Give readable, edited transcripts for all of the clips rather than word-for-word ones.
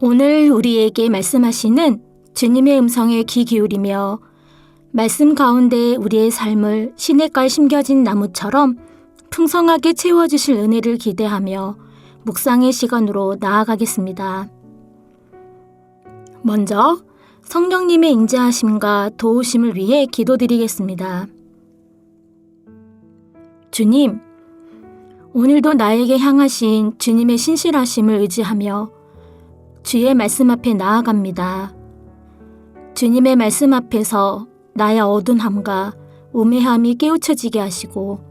오늘 우리에게 말씀하시는 주님의 음성에 귀 기울이며 말씀 가운데 우리의 삶을 시냇가에 심겨진 나무처럼 풍성하게 채워주실 은혜를 기대하며 묵상의 시간으로 나아가겠습니다. 먼저 성령님의 인자하심과 도우심을 위해 기도드리겠습니다. 주님, 오늘도 나에게 향하신 주님의 신실하심을 의지하며 주의 말씀 앞에 나아갑니다. 주님의 말씀 앞에서 나의 어둔함과 우매함이 깨우쳐지게 하시고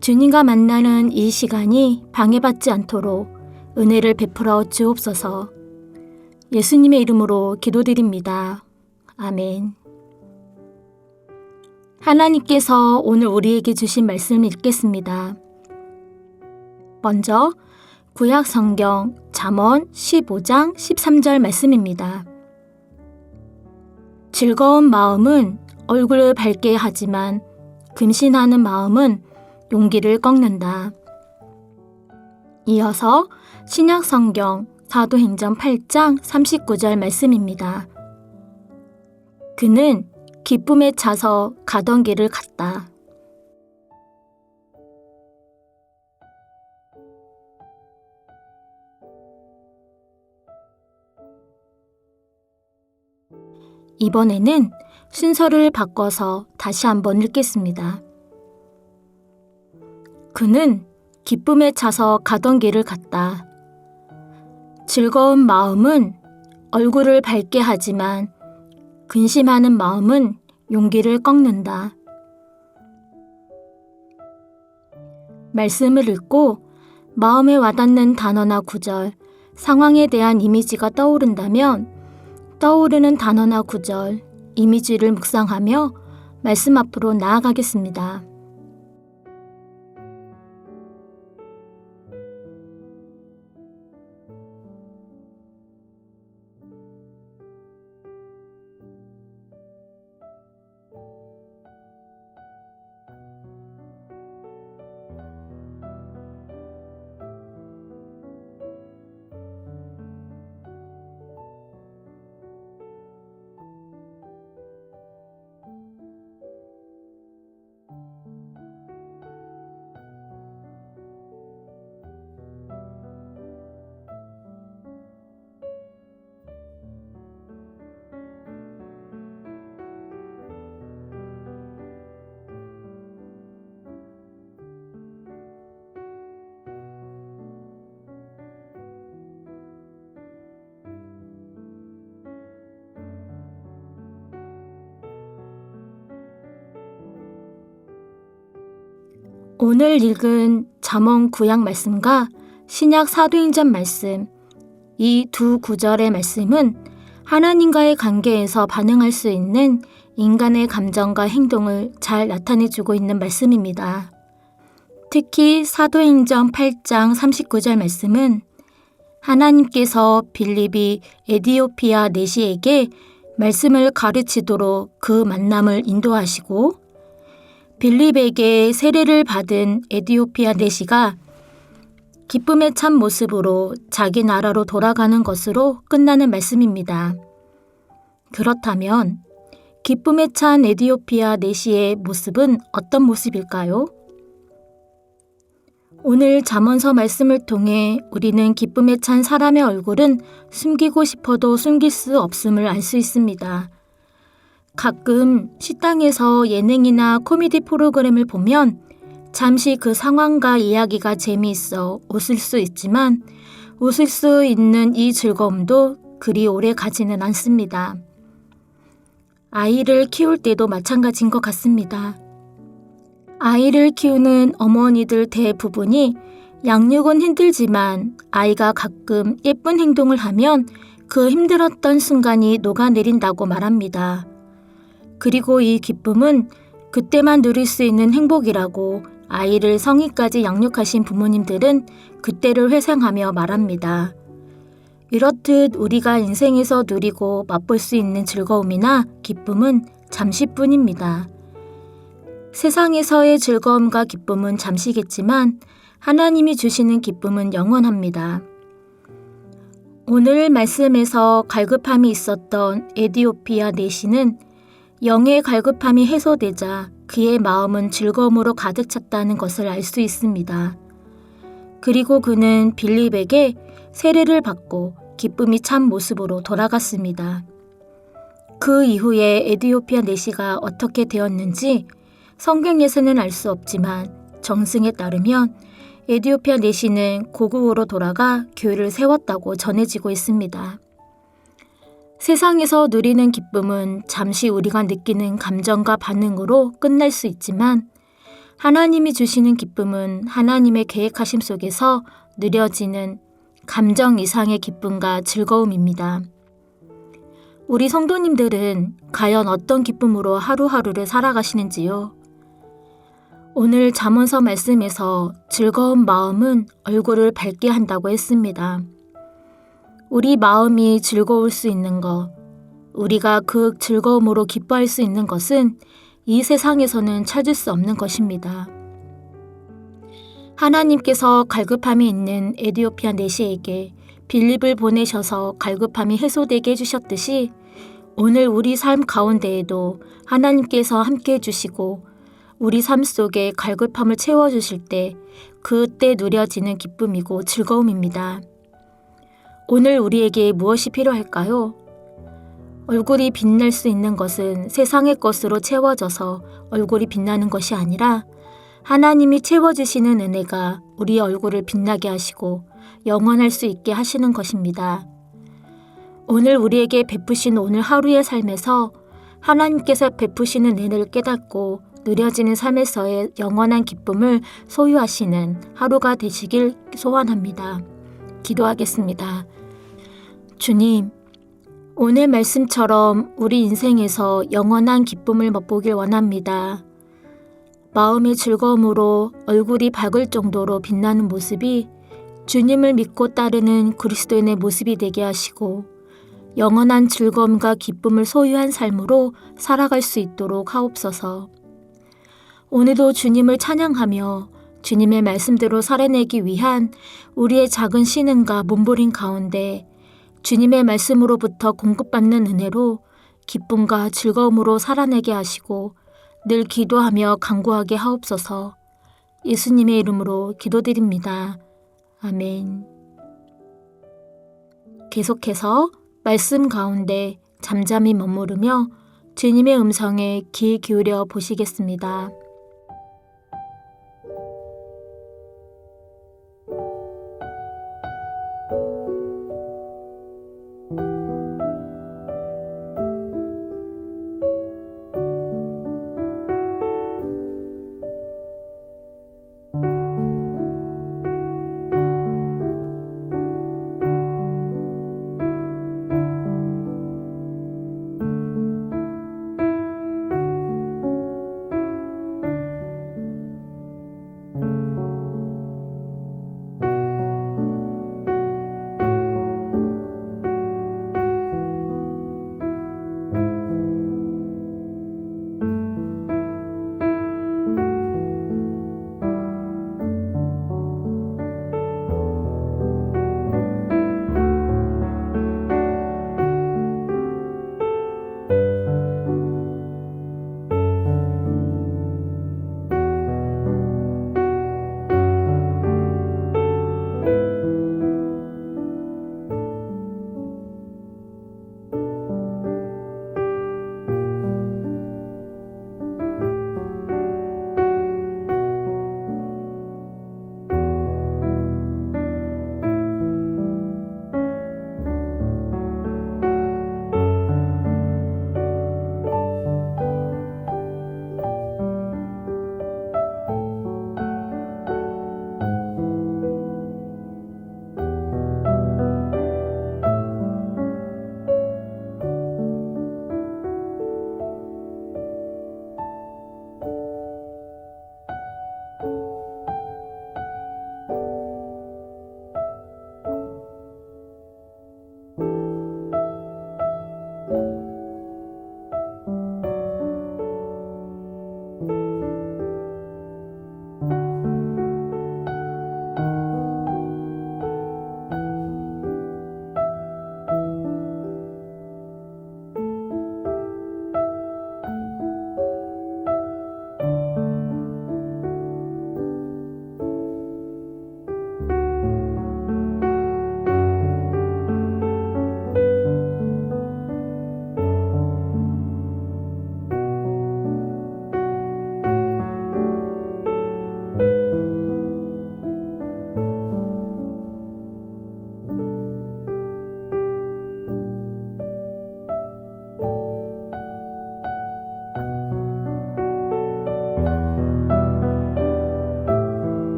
주님과 만나는 이 시간이 방해받지 않도록 은혜를 베풀어 주옵소서. 예수님의 이름으로 기도드립니다. 아멘. 하나님께서 오늘 우리에게 주신 말씀을 읽겠습니다. 먼저 구약 성경 잠언 15장 13절 말씀입니다. 즐거운 마음은 얼굴을 밝게 하지만 근신하는 마음은 용기를 꺾는다. 이어서 신약 성경 사도행전 8장 39절 말씀입니다. 그는 기쁨에 차서 가던 길을 갔다. 이번에는 순서를 바꿔서 다시 한번 읽겠습니다. 그는 기쁨에 차서 가던 길을 갔다. 즐거운 마음은 얼굴을 밝게 하지만 근심하는 마음은 용기를 꺾는다. 말씀을 읽고 마음에 와닿는 단어나 구절, 상황에 대한 이미지가 떠오른다면 떠오르는 단어나 구절, 이미지를 묵상하며 말씀 앞으로 나아가겠습니다. 오늘 읽은 잠언 구약 말씀과 신약 사도행전 말씀, 이 두 구절의 말씀은 하나님과의 관계에서 반응할 수 있는 인간의 감정과 행동을 잘 나타내주고 있는 말씀입니다. 특히 사도행전 8장 39절 말씀은 하나님께서 빌립이 에디오피아 내시에게 말씀을 가르치도록 그 만남을 인도하시고 빌립에게 세례를 받은 에디오피아 내시가 기쁨에 찬 모습으로 자기 나라로 돌아가는 것으로 끝나는 말씀입니다. 그렇다면 기쁨에 찬 에디오피아 내시의 모습은 어떤 모습일까요? 오늘 잠언서 말씀을 통해 우리는 기쁨에 찬 사람의 얼굴은 숨기고 싶어도 숨길 수 없음을 알 수 있습니다. 가끔 식당에서 예능이나 코미디 프로그램을 보면 잠시 그 상황과 이야기가 재미있어 웃을 수 있지만 웃을 수 있는 이 즐거움도 그리 오래 가지는 않습니다. 아이를 키울 때도 마찬가지인 것 같습니다. 아이를 키우는 어머니들 대부분이 양육은 힘들지만 아이가 가끔 예쁜 행동을 하면 그 힘들었던 순간이 녹아내린다고 말합니다. 그리고 이 기쁨은 그때만 누릴 수 있는 행복이라고 아이를 성인까지 양육하신 부모님들은 그때를 회상하며 말합니다. 이렇듯 우리가 인생에서 누리고 맛볼 수 있는 즐거움이나 기쁨은 잠시뿐입니다. 세상에서의 즐거움과 기쁨은 잠시겠지만 하나님이 주시는 기쁨은 영원합니다. 오늘 말씀에서 갈급함이 있었던 에디오피아 내시는 영의 갈급함이 해소되자 그의 마음은 즐거움으로 가득 찼다는 것을 알 수 있습니다. 그리고 그는 빌립에게 세례를 받고 기쁨이 찬 모습으로 돌아갔습니다. 그 이후에 에디오피아 내시가 어떻게 되었는지 성경에서는 알 수 없지만 정승에 따르면 에디오피아 내시는 고국으로 돌아가 교회를 세웠다고 전해지고 있습니다. 세상에서 누리는 기쁨은 잠시 우리가 느끼는 감정과 반응으로 끝날 수 있지만 하나님이 주시는 기쁨은 하나님의 계획하심 속에서 누려지는 감정 이상의 기쁨과 즐거움입니다. 우리 성도님들은 과연 어떤 기쁨으로 하루하루를 살아가시는지요? 오늘 잠언서 말씀에서 즐거운 마음은 얼굴을 밝게 한다고 했습니다. 우리 마음이 즐거울 수 있는 것, 우리가 그 즐거움으로 기뻐할 수 있는 것은 이 세상에서는 찾을 수 없는 것입니다. 하나님께서 갈급함이 있는 에디오피아 내시에게 빌립을 보내셔서 갈급함이 해소되게 해주셨듯이 오늘 우리 삶 가운데에도 하나님께서 함께 해주시고 우리 삶 속에 갈급함을 채워주실 때 그때 누려지는 기쁨이고 즐거움입니다. 오늘 우리에게 무엇이 필요할까요? 얼굴이 빛날 수 있는 것은 세상의 것으로 채워져서 얼굴이 빛나는 것이 아니라 하나님이 채워주시는 은혜가 우리의 얼굴을 빛나게 하시고 영원할 수 있게 하시는 것입니다. 오늘 우리에게 베푸신 오늘 하루의 삶에서 하나님께서 베푸시는 은혜를 깨닫고 누려지는 삶에서의 영원한 기쁨을 소유하시는 하루가 되시길 소원합니다. 기도하겠습니다. 주님, 오늘 말씀처럼 우리 인생에서 영원한 기쁨을 맛보길 원합니다. 마음의 즐거움으로 얼굴이 밝을 정도로 빛나는 모습이 주님을 믿고 따르는 그리스도인의 모습이 되게 하시고 영원한 즐거움과 기쁨을 소유한 삶으로 살아갈 수 있도록 하옵소서. 오늘도 주님을 찬양하며 주님의 말씀대로 살아내기 위한 우리의 작은 신음과 몸부림 가운데 주님의 말씀으로부터 공급받는 은혜로 기쁨과 즐거움으로 살아내게 하시고 늘 기도하며 간구하게 하옵소서. 예수님의 이름으로 기도드립니다. 아멘. 계속해서 말씀 가운데 잠잠히 머무르며 주님의 음성에 귀 기울여 보시겠습니다.